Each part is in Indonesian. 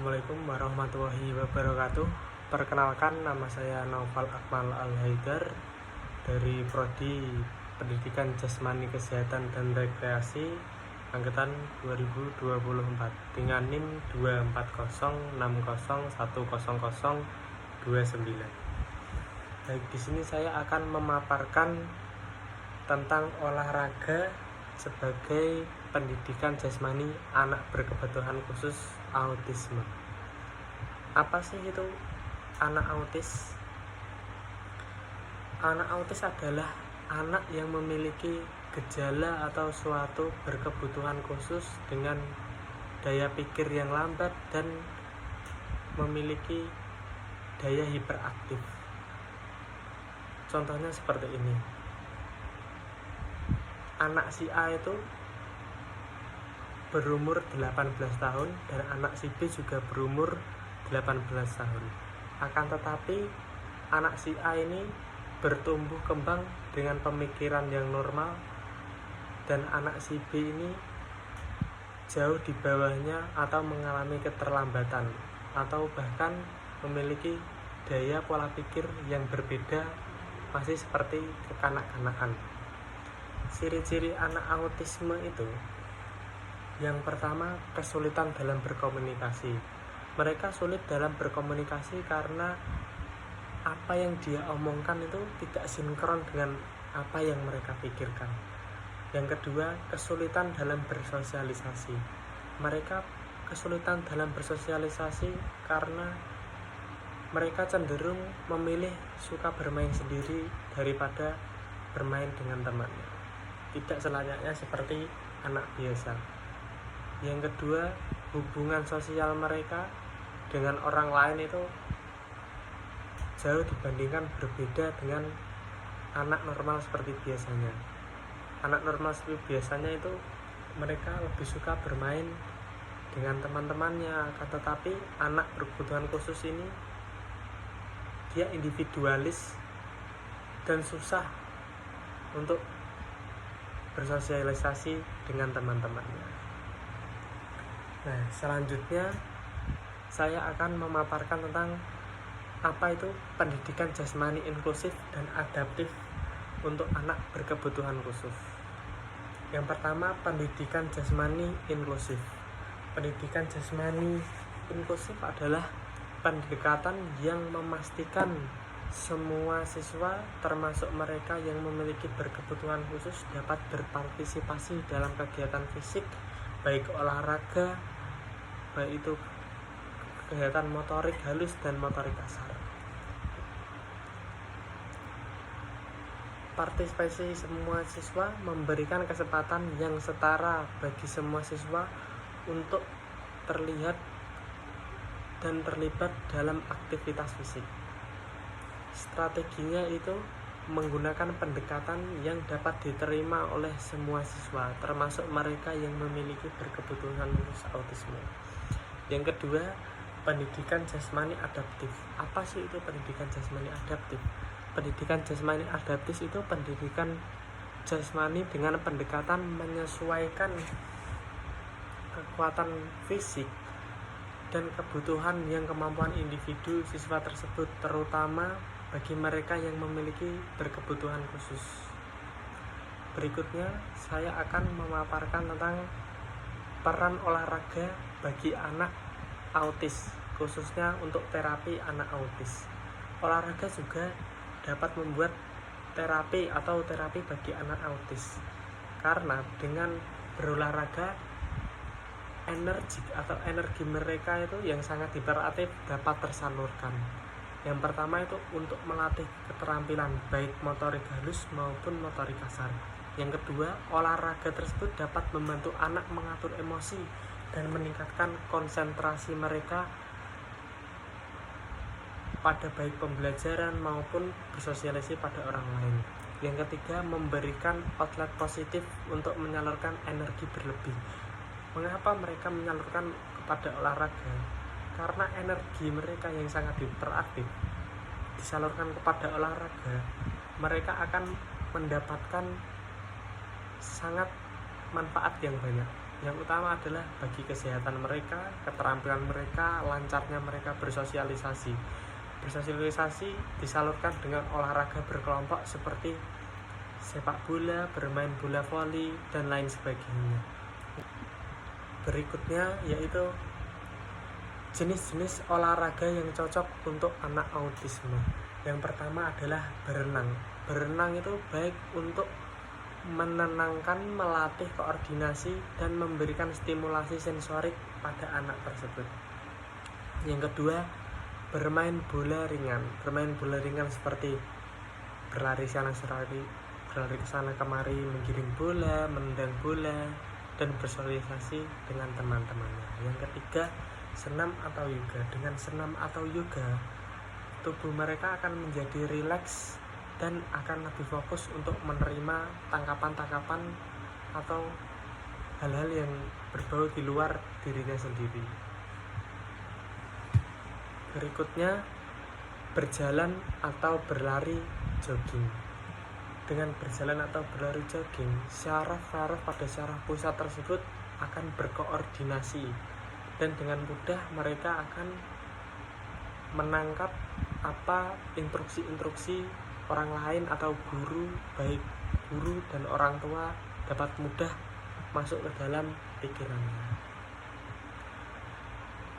Assalamualaikum warahmatullahi wabarakatuh. Perkenalkan, nama saya Naufal Akmal Al-Haidar dari Prodi Pendidikan Jasmani Kesehatan dan Rekreasi angkatan 2024 dengan NIM 24060101029. Baik, di sini saya akan memaparkan tentang olahraga sebagai pendidikan jasmani anak berkebutuhan khusus autisme. Apa sih itu anak autis? Anak autis adalah anak yang memiliki gejala atau suatu berkebutuhan khusus dengan daya pikir yang lambat dan memiliki daya hiperaktif. Contohnya seperti ini. Anak si A itu berumur 18 tahun dan anak si B juga berumur 18 tahun. Akan tetapi anak si A ini bertumbuh kembang dengan pemikiran yang normal dan anak si B ini jauh di bawahnya atau mengalami keterlambatan atau bahkan memiliki daya pola pikir yang berbeda, masih seperti kekanak-kanakan. Ciri-ciri anak autisme itu, yang pertama, kesulitan dalam berkomunikasi. Mereka sulit dalam berkomunikasi karena apa yang dia omongkan itu tidak sinkron dengan apa yang mereka pikirkan. Yang kedua, kesulitan dalam bersosialisasi. Mereka kesulitan dalam bersosialisasi karena mereka cenderung memilih suka bermain sendiri daripada bermain dengan temannya. Tidak selayaknya seperti anak biasa. Yang kedua, hubungan sosial mereka dengan orang lain itu jauh dibandingkan berbeda dengan anak normal seperti biasanya. Anak normal seperti biasanya itu mereka lebih suka bermain dengan teman-temannya, tetapi anak berkebutuhan khusus ini dia individualis dan susah untuk bersosialisasi dengan teman-temannya. Nah, selanjutnya saya akan memaparkan tentang apa itu pendidikan jasmani inklusif dan adaptif untuk anak berkebutuhan khusus. Yang pertama, pendidikan jasmani inklusif. Pendidikan jasmani inklusif adalah pendekatan yang memastikan semua siswa, termasuk mereka yang memiliki berkebutuhan khusus, dapat berpartisipasi dalam kegiatan fisik, baik olahraga, baik itu kegiatan motorik halus dan motorik kasar. Partisipasi semua siswa memberikan kesempatan yang setara bagi semua siswa untuk terlihat dan terlibat dalam aktivitas fisik. Strateginya itu menggunakan pendekatan yang dapat diterima oleh semua siswa, termasuk mereka yang memiliki berkebutuhan khusus autisme. Yang kedua, pendidikan jasmani adaptif. Apa sih itu pendidikan jasmani adaptif? Pendidikan jasmani adaptif itu pendidikan jasmani dengan pendekatan menyesuaikan kekuatan fisik dan kebutuhan yang kemampuan individu siswa tersebut, terutama bagi mereka yang memiliki berkebutuhan khusus. Berikutnya saya akan memaparkan tentang peran olahraga bagi anak autis, khususnya untuk terapi anak autis. Olahraga juga dapat membuat terapi bagi anak autis, karena dengan berolahraga energi mereka itu yang sangat hiperaktif dapat tersalurkan. Yang pertama itu untuk melatih keterampilan baik motorik halus maupun motorik kasar. Yang kedua, olahraga tersebut dapat membantu anak mengatur emosi dan meningkatkan konsentrasi mereka pada baik pembelajaran maupun bersosialisasi pada orang lain. Yang ketiga, memberikan outlet positif untuk menyalurkan energi berlebih. Mengapa mereka menyalurkan kepada olahraga? Karena energi mereka yang sangat hiperaktif disalurkan kepada olahraga, mereka akan mendapatkan sangat manfaat yang banyak. Yang utama adalah bagi kesehatan mereka, keterampilan mereka, lancarnya mereka bersosialisasi. Bersosialisasi disalurkan dengan olahraga berkelompok seperti sepak bola, bermain bola voli, dan lain sebagainya. Berikutnya yaitu jenis-jenis olahraga yang cocok untuk anak autisme. Yang pertama adalah berenang. Berenang itu baik untuk menenangkan, melatih koordinasi, dan memberikan stimulasi sensorik pada anak tersebut. Yang kedua, bermain bola ringan. Bermain bola ringan seperti berlari ke sana kemari, menggiring bola, menendang bola, dan bersosialisasi dengan teman-temannya. Yang ketiga, senam atau yoga. Dengan senam atau yoga, tubuh mereka akan menjadi rileks dan akan lebih fokus untuk menerima tangkapan-tangkapan atau hal-hal yang berbau di luar dirinya sendiri. Berikutnya, berjalan atau berlari jogging. Dengan berjalan atau berlari jogging, syaraf-syaraf pada syaraf pusat tersebut akan berkoordinasi, dan dengan mudah mereka akan menangkap apa instruksi-instruksi orang lain atau guru, baik guru dan orang tua dapat mudah masuk ke dalam pikirannya.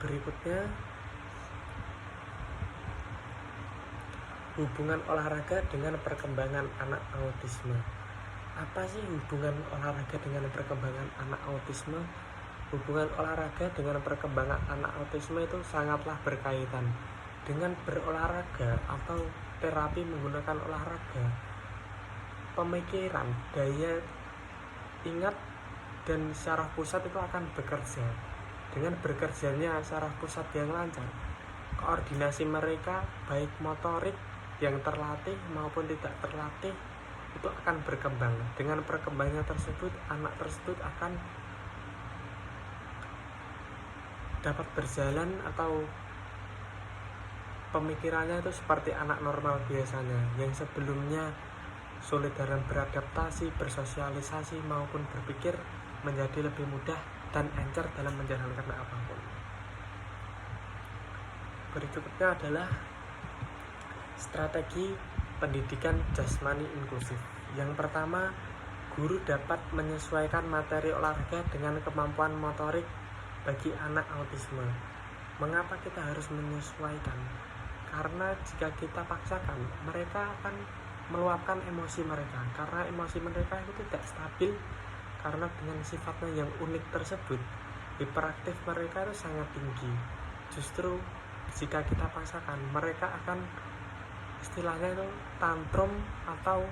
Berikutnya, hubungan olahraga dengan perkembangan anak autisme. Apa sih hubungan olahraga dengan perkembangan anak autisme? Hubungan olahraga dengan perkembangan anak autisme itu sangatlah berkaitan. Dengan berolahraga atau terapi menggunakan olahraga, pemikiran, daya ingat, dan syaraf pusat itu akan bekerja. Dengan bekerjanya syaraf pusat yang lancar, koordinasi mereka baik motorik yang terlatih maupun tidak terlatih itu akan berkembang. Dengan perkembangannya tersebut, anak tersebut akan dapat berjalan atau pemikirannya itu seperti anak normal biasanya, yang sebelumnya sulit dalam beradaptasi, bersosialisasi maupun berpikir, menjadi lebih mudah dan encer dalam menjalankan apapun. Berikutnya adalah strategi pendidikan jasmani inklusif. Yang pertama, guru dapat menyesuaikan materi olahraga dengan kemampuan motorik bagi anak autisme. Mengapa kita harus menyesuaikan? Karena jika kita paksakan, mereka akan meluapkan emosi mereka, karena emosi mereka itu tidak stabil, karena dengan sifatnya yang unik tersebut, hiperaktif mereka itu sangat tinggi. Justru jika kita paksakan, mereka akan istilahnya itu tantrum atau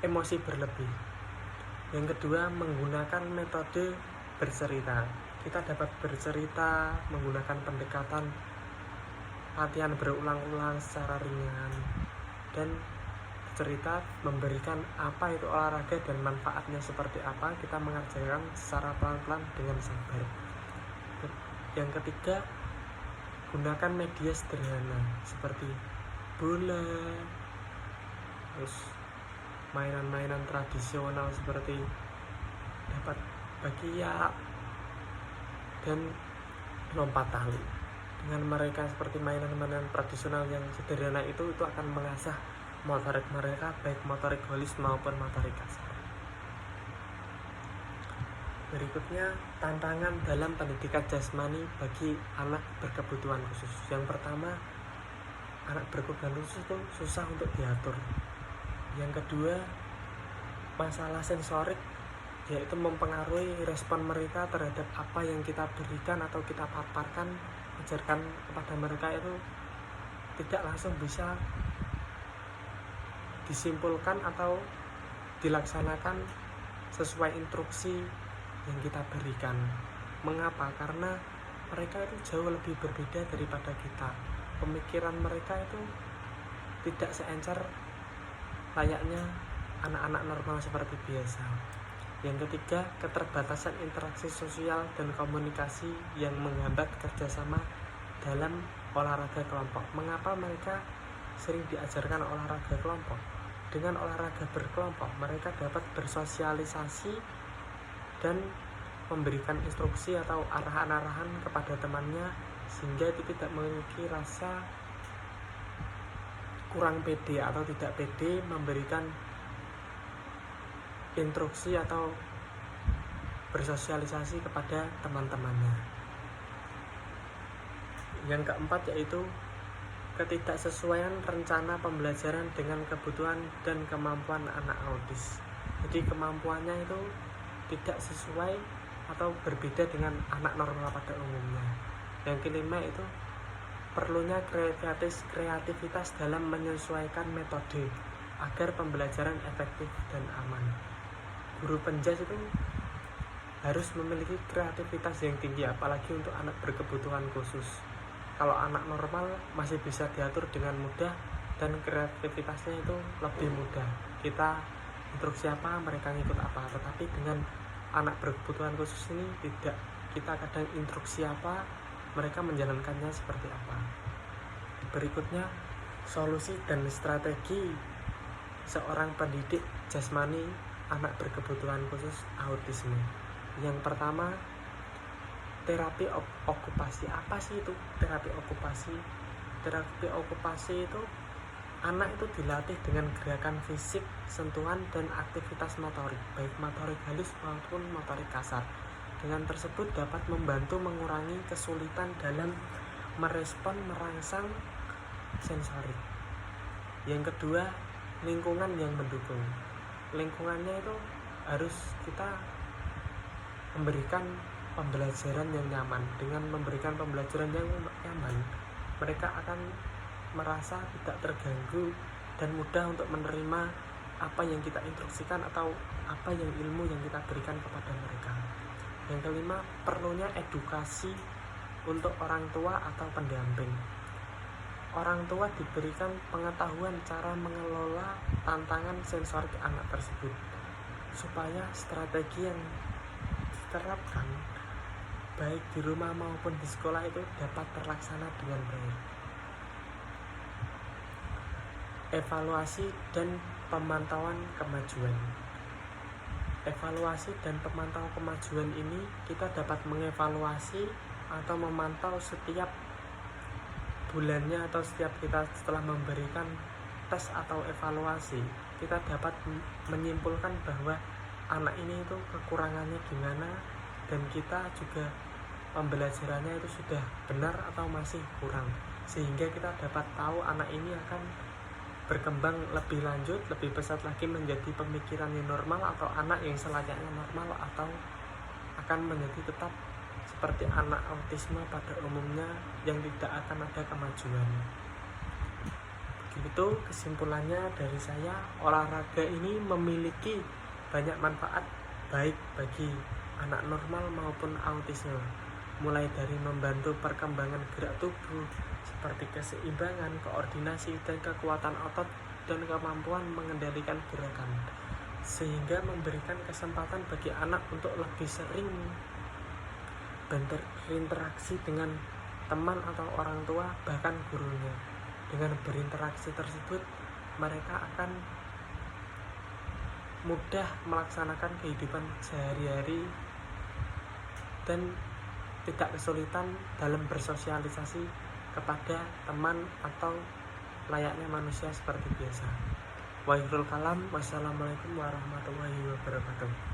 emosi berlebih. Yang kedua, menggunakan metode bercerita. Kita dapat bercerita menggunakan pendekatan latihan berulang-ulang secara ringan, dan cerita memberikan apa itu olahraga dan manfaatnya seperti apa. Kita mengajarkan secara pelan-pelan dengan sabar. Yang ketiga, gunakan media sederhana seperti bola, terus mainan-mainan tradisional seperti dapat bakiak dan lompat tali. Dengan mereka seperti mainan-mainan tradisional yang sederhana itu akan mengasah motorik mereka, baik motorik halus maupun motorik kasar. Berikutnya, tantangan dalam pendidikan jasmani bagi anak berkebutuhan khusus. Yang pertama, anak berkebutuhan khusus itu susah untuk diatur. Yang kedua, masalah sensorik, yaitu mempengaruhi respon mereka terhadap apa yang kita berikan atau kita paparkan, ajarkan kepada mereka itu tidak langsung bisa disimpulkan atau dilaksanakan sesuai instruksi yang kita berikan. Mengapa? Karena mereka itu jauh lebih berbeda daripada kita. Pemikiran mereka itu tidak seencer layaknya anak-anak normal seperti biasa. Yang ketiga, keterbatasan interaksi sosial dan komunikasi yang menghambat kerjasama dalam olahraga kelompok. Mengapa mereka sering diajarkan olahraga kelompok? Dengan olahraga berkelompok, mereka dapat bersosialisasi dan memberikan instruksi atau arahan-arahan kepada temannya, sehingga itu tidak memiliki rasa kurang pede atau tidak pede memberikan instruksi atau bersosialisasi kepada teman-temannya. Yang keempat yaitu ketidaksesuaian rencana pembelajaran dengan kebutuhan dan kemampuan anak autis. Jadi kemampuannya itu tidak sesuai atau berbeda dengan anak normal pada umumnya. Yang kelima itu perlunya kreativitas dalam menyesuaikan metode agar pembelajaran efektif dan aman. Guru penjas itu harus memiliki kreativitas yang tinggi, apalagi untuk anak berkebutuhan khusus. Kalau anak normal masih bisa diatur dengan mudah dan kreativitasnya itu lebih mudah. Kita instruksi apa, mereka ngikut apa. Tetapi dengan anak berkebutuhan khusus ini tidak. Kita kadang instruksi apa, mereka menjalankannya seperti apa. Berikutnya, solusi dan strategi seorang pendidik jasmani anak berkebutuhan khusus autisme. Yang pertama, terapi okupasi. Apa sih itu terapi okupasi? Terapi okupasi itu anak itu dilatih dengan gerakan fisik, sentuhan, dan aktivitas motorik, baik motorik halus maupun motorik kasar. Dengan tersebut dapat membantu mengurangi kesulitan dalam merespon merangsang sensorik. Yang kedua, lingkungan yang mendukung. Lingkungannya itu harus kita memberikan pembelajaran yang nyaman. Dengan memberikan pembelajaran yang nyaman, mereka akan merasa tidak terganggu dan mudah untuk menerima apa yang kita instruksikan atau apa yang ilmu yang kita berikan kepada mereka. Yang kelima, perlunya edukasi untuk orang tua atau pendamping. Orang tua diberikan pengetahuan cara mengelola tantangan sensorik anak tersebut, supaya strategi yang diterapkan baik di rumah maupun di sekolah itu dapat terlaksana dengan baik. Evaluasi dan pemantauan kemajuan. Evaluasi dan pemantauan kemajuan ini kita dapat mengevaluasi atau memantau setiap bulannya atau setiap kita setelah memberikan tes atau evaluasi, kita dapat menyimpulkan bahwa anak ini itu kekurangannya gimana, dan kita juga pembelajarannya itu sudah benar atau masih kurang, sehingga kita dapat tahu anak ini akan berkembang lebih lanjut, lebih pesat lagi menjadi pemikiran yang normal atau anak yang selayaknya normal, atau akan menjadi tetap seperti anak autisme pada umumnya yang tidak akan ada kemajuan. Begitu kesimpulannya dari saya, olahraga ini memiliki banyak manfaat baik bagi anak normal maupun autisme, mulai dari membantu perkembangan gerak tubuh seperti keseimbangan, koordinasi, dan kekuatan otot, dan kemampuan mengendalikan gerakan, sehingga memberikan kesempatan bagi anak untuk lebih sering berinteraksi dengan teman atau orang tua, bahkan gurunya. Dengan berinteraksi tersebut, mereka akan mudah melaksanakan kehidupan sehari-hari dan tidak kesulitan dalam bersosialisasi kepada teman atau layaknya manusia seperti biasa. Wassalamualaikum warahmatullahi wabarakatuh.